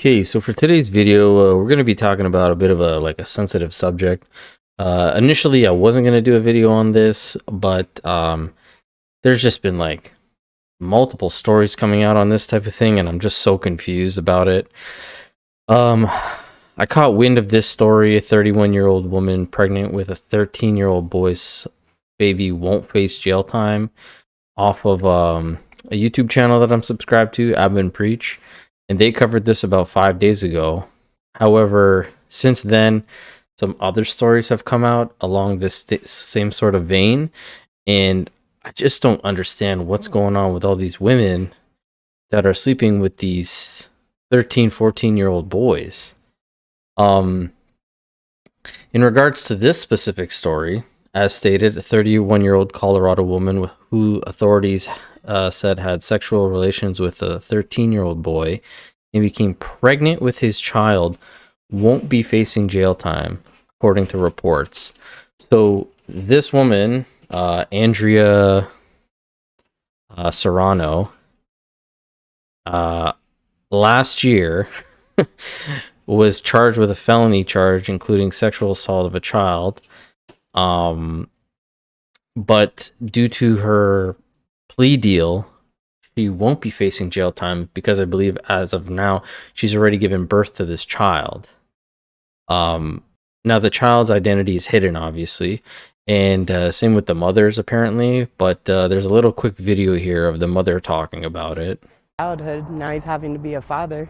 Okay, so for today's video, we're going to be talking about a bit of a sensitive subject. Initially, I wasn't going to do a video on this, but there's just been like multiple stories coming out on this type of thing, and I'm just so confused about it. I caught wind of this story: a 31-year-old woman pregnant with a 13-year-old boy's baby won't face jail time, off of a YouTube channel that I'm subscribed to, Abin Preach, and they covered this about 5 days ago. However, since then, some other stories have come out along this same sort of vein, and I just don't understand what's going on with all these women that are sleeping with these 13, 14-year-old boys. In regards to this specific story, as stated, a 31-year-old Colorado woman who authorities said had sexual relations with a 13-year-old boy and became pregnant with his child won't be facing jail time, according to reports. So this woman, Andrea Serrano, last year was charged with a felony charge, including sexual assault of a child. But due to her plea deal, she won't be facing jail time because I believe as of now, she's already given birth to this child. Now the child's identity is hidden, obviously, and same with the mother's apparently, but there's a little quick video here of the mother talking about it. Childhood, now he's having to be a father.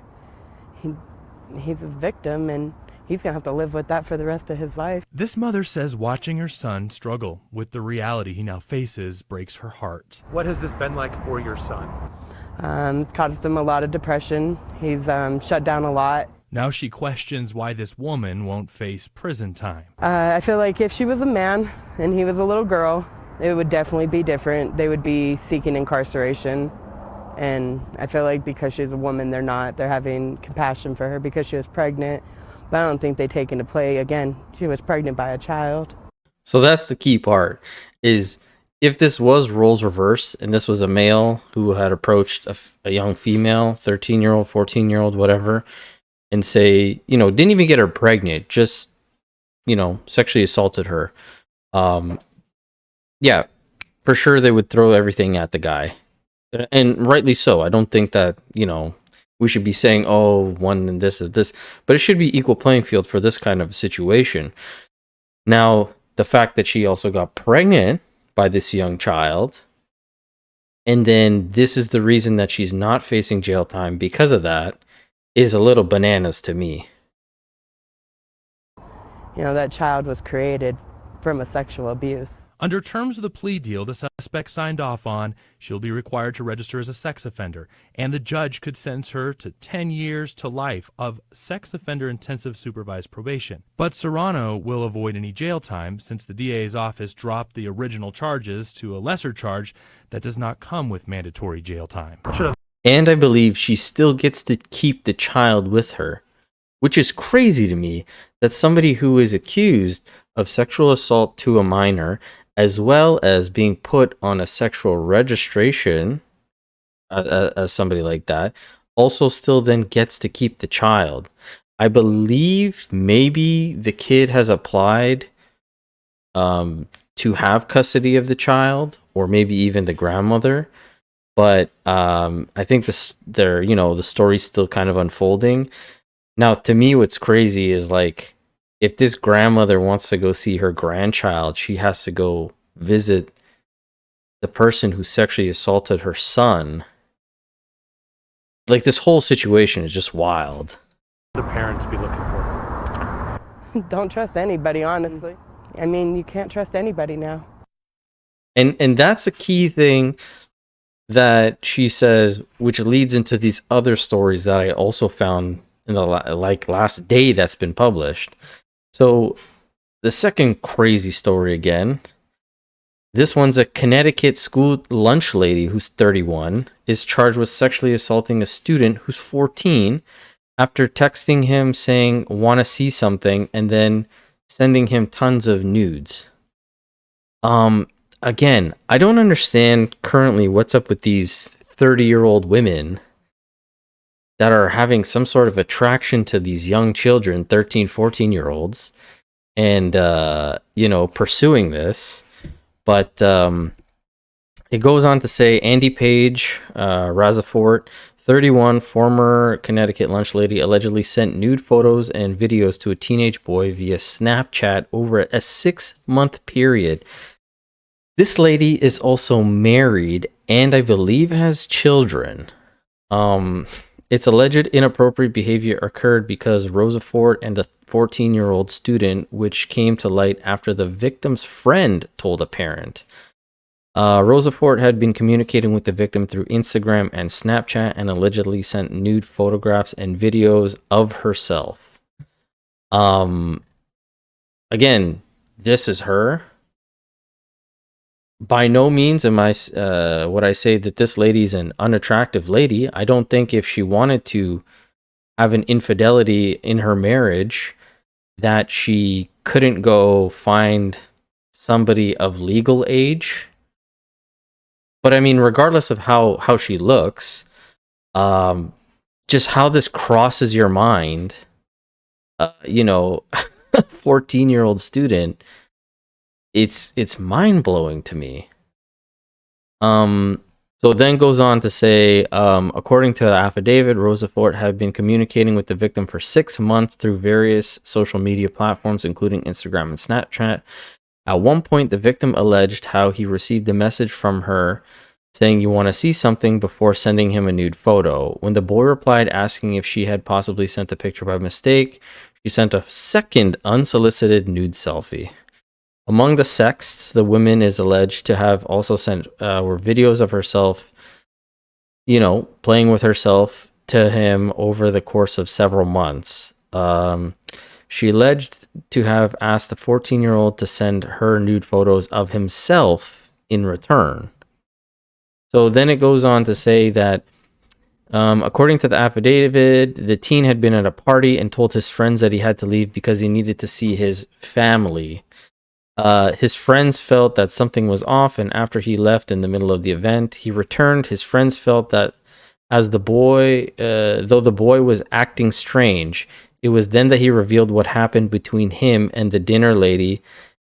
He's a victim, and he's gonna have to live with that for the rest of his life. This mother says watching her son struggle with the reality he now faces breaks her heart. What has this been like for your son? It's caused him a lot of depression. He's shut down a lot. Now she questions why this woman won't face prison time. I feel like if she was a man and he was a little girl, it would definitely be different. They would be seeking incarceration. And I feel like because she's a woman, they're not. They're having compassion for her because she was pregnant. But I don't think they take into play, again, she was pregnant by a child. So that's the key part, is if this was roles reversed and this was a male who had approached a young female, 13-year-old, 14-year-old, whatever, and say, didn't even get her pregnant, just, sexually assaulted her. Yeah, for sure they would throw everything at the guy. And rightly so. I don't think that, we should be saying, oh, one and this is this, but it should be equal playing field for this kind of situation. Now, the fact that she also got pregnant by this young child, and then this is the reason that she's not facing jail time because of that, is a little bananas to me. That child was created from a sexual abuse. Under terms of the plea deal the suspect signed off on, she'll be required to register as a sex offender, and the judge could sentence her to 10 years to life of sex offender intensive supervised probation. But Serrano will avoid any jail time since the DA's office dropped the original charges to a lesser charge that does not come with mandatory jail time. And I believe she still gets to keep the child with her, which is crazy to me that somebody who is accused of sexual assault to a minor, as well as being put on a sexual registration as somebody like that, also still then gets to keep the child. I believe maybe the kid has applied to have custody of the child, or maybe even the grandmother. But I think the story's still kind of unfolding. Now, to me, what's crazy is like, if this grandmother wants to go see her grandchild, she has to go visit the person who sexually assaulted her son. Like, this whole situation is just wild. The parents be looking for? Don't trust anybody, honestly. I mean, you can't trust anybody now. And that's a key thing that she says, which leads into these other stories that I also found in the last day that's been published. So the second crazy story again, this one's a Connecticut school lunch lady who's 31 is charged with sexually assaulting a student who's 14 after texting him saying want to see something and then sending him tons of nudes. Again, I don't understand currently what's up with these 30-year-old women that are having some sort of attraction to these young children, 13, 14-year-olds, and, pursuing this. But it goes on to say Andy Page, Razafort, 31, former Connecticut lunch lady, allegedly sent nude photos and videos to a teenage boy via Snapchat over a 6-month period. This lady is also married and I believe has children. Its alleged inappropriate behavior occurred because Rosafort and the 14-year-old student, which came to light after the victim's friend told a parent. Rosafort had been communicating with the victim through Instagram and Snapchat and allegedly sent nude photographs and videos of herself. Again, this is her. By no means am I would I say that this lady's an unattractive lady. I don't think if she wanted to have an infidelity in her marriage that she couldn't go find somebody of legal age. But I mean, regardless of how she looks, just how this crosses your mind, 14-year-old student, it's mind-blowing to me. So then goes on to say, according to the affidavit, Rosafort had been communicating with the victim for 6 months through various social media platforms, including Instagram and Snapchat. At one point, the victim alleged how he received a message from her saying, "You want to see something," before sending him a nude photo. When the boy replied asking if she had possibly sent the picture by mistake, she sent a second unsolicited nude selfie. Among the sexts, the woman is alleged to have also sent were videos of herself, playing with herself to him over the course of several months. She alleged to have asked the 14-year-old to send her nude photos of himself in return. So then it goes on to say that, according to the affidavit, the teen had been at a party and told his friends that he had to leave because he needed to see his family. His friends felt that something was off, and after he left in the middle of the event, he returned. His friends felt that though the boy was acting strange, it was then that he revealed what happened between him and the dinner lady,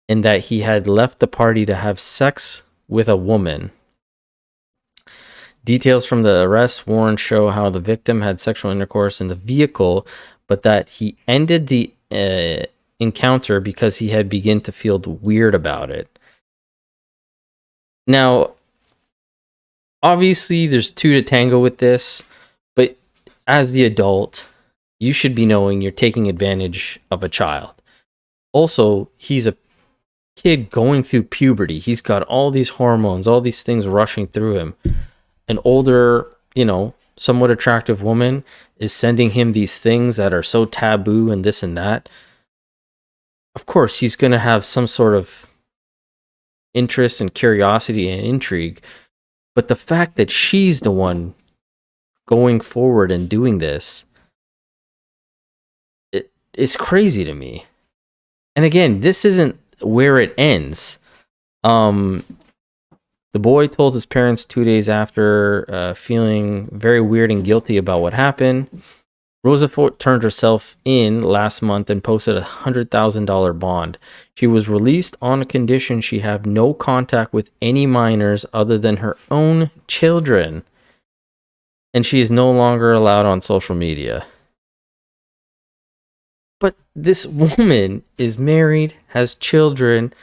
and that he had left the party to have sex with a woman. Details from the arrest warrant show how the victim had sexual intercourse in the vehicle, but that he ended the encounter because he had begun to feel weird about it. Now, obviously, there's two to tango with this, but as the adult, you should be knowing you're taking advantage of a child. Also, he's a kid going through puberty. He's got all these hormones, all these things rushing through him. An older, somewhat attractive woman is sending him these things that are so taboo and this and that. Of course, he's going to have some sort of interest and curiosity and intrigue. But the fact that she's the one going forward and doing this, it's crazy to me. And again, this isn't where it ends. The boy told his parents 2 days after, feeling very weird and guilty about what happened. Rosafort turned herself in last month and posted a $100,000 bond. She was released on a condition she have no contact with any minors other than her own children. And she is no longer allowed on social media. But this woman is married, has children,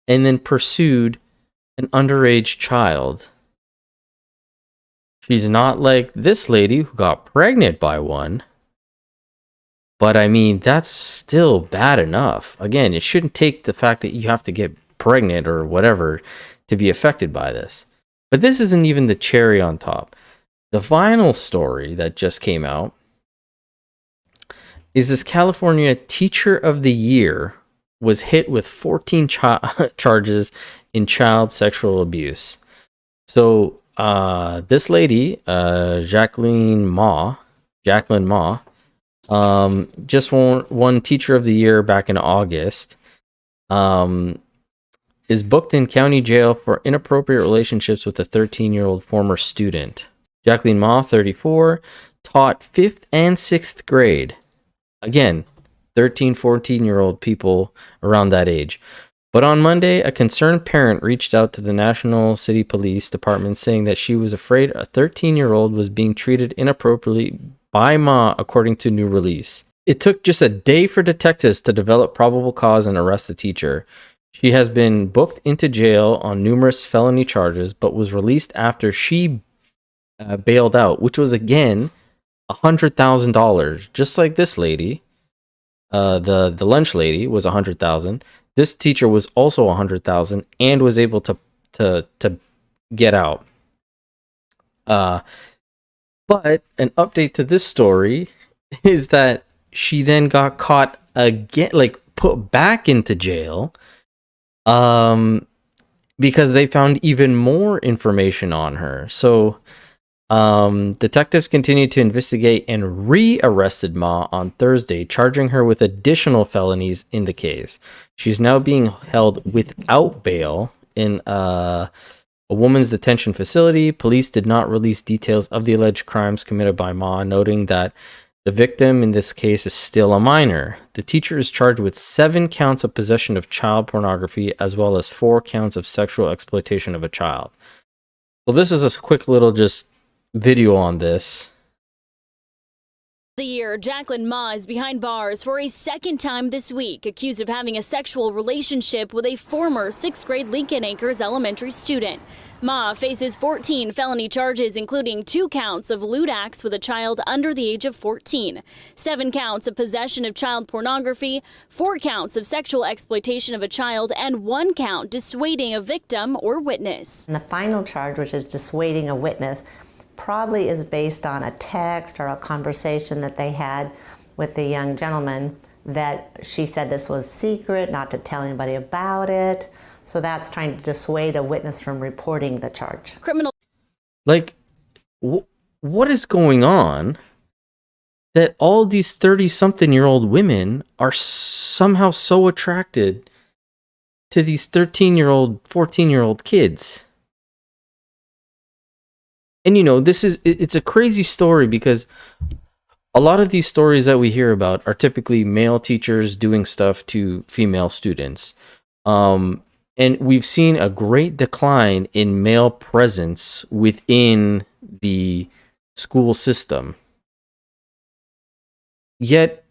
and then pursued an underage child. She's not like this lady who got pregnant by one. But I mean, that's still bad enough. Again, it shouldn't take the fact that you have to get pregnant or whatever to be affected by this. But this isn't even the cherry on top. The final story that just came out is this California Teacher of the Year was hit with 14 charges in child sexual abuse. So this lady, Jacqueline Ma, just won Teacher of the Year back in August, is booked in county jail for inappropriate relationships with a 13-year-old former student. Jacqueline Ma, 34, taught 5th and 6th grade. Again, 13, 14-year-old people around that age. But on Monday, a concerned parent reached out to the National City Police Department saying that she was afraid a 13-year-old was being treated inappropriately by Ma, according to new release. It took just a day for detectives to develop probable cause and arrest the teacher. She has been booked into jail on numerous felony charges, but was released after she bailed out, which was again $100,000, just like this lady. The lunch lady was $100,000. This teacher was also $100,000 and was able to get out. But an update to this story is that she then got caught again, like put back into jail, because they found even more information on her. So detectives continued to investigate and re-arrested Ma on Thursday, charging her with additional felonies in the case. She's now being held without bail in a woman's detention facility. Police did not release details of the alleged crimes committed by Ma, noting that the victim in this case is still a minor. The teacher is charged with 7 counts of possession of child pornography, as well as 4 counts of sexual exploitation of a child. So this is a quick little just video on this. The year, Jacqueline Ma is behind bars for a second time this week, accused of having a sexual relationship with a former 6th grade Lincoln Acres elementary student. Ma faces 14 felony charges, including 2 counts of lewd acts with a child under the age of 14, 7 counts of possession of child pornography, 4 counts of sexual exploitation of a child, and 1 count dissuading a victim or witness. And the final charge, which is dissuading a witness, probably is based on a text or a conversation that they had with the young gentleman that she said this was secret, not to tell anybody about it. So that's trying to dissuade a witness from reporting the charge. Criminal. Like, what is going on that all these 30-something-year-old women are somehow so attracted to these 13-year-old, 14-year-old kids? And, you know, it's a crazy story because a lot of these stories that we hear about are typically male teachers doing stuff to female students. And we've seen a great decline in male presence within the school system. Yet,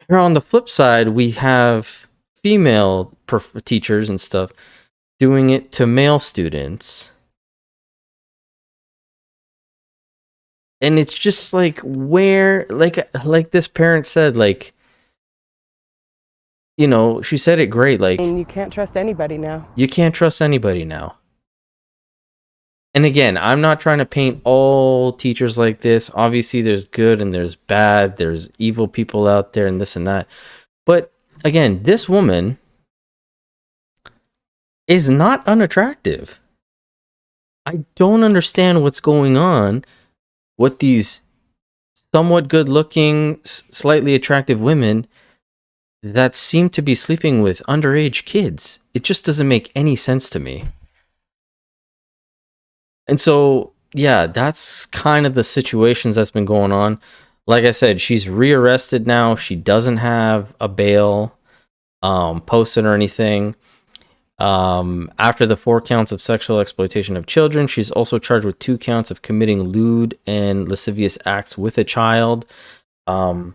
here on the flip side, we have female teachers and stuff doing it to male students. And it's just like, where, like this parent said, like, you know, she said it great, like, And you can't trust anybody now. you can't trust anybody now. And again, I'm not trying to paint all teachers like this. Obviously, there's good and there's bad. There's evil people out there and this and that. But again, this woman is not unattractive. I don't understand what's going on with these somewhat good-looking, slightly attractive women that seem to be sleeping with underage kids. It just doesn't make any sense to me. And so, yeah, that's kind of the situations that's been going on. Like I said, she's rearrested now. She doesn't have a bail posted or anything. After the 4 counts of sexual exploitation of children, she's also charged with 2 counts of committing lewd and lascivious acts with a child. You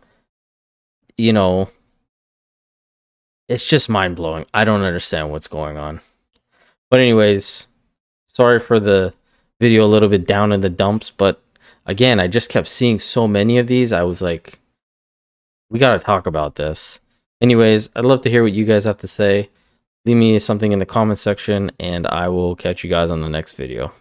know, it's just mind-blowing. I don't understand what's going on. But anyways, sorry for the video a little bit down in the dumps, but again, I just kept seeing so many of these. I was like, we got to talk about this. Anyways, I'd love to hear what you guys have to say. Leave me something in the comment section, and I will catch you guys on the next video.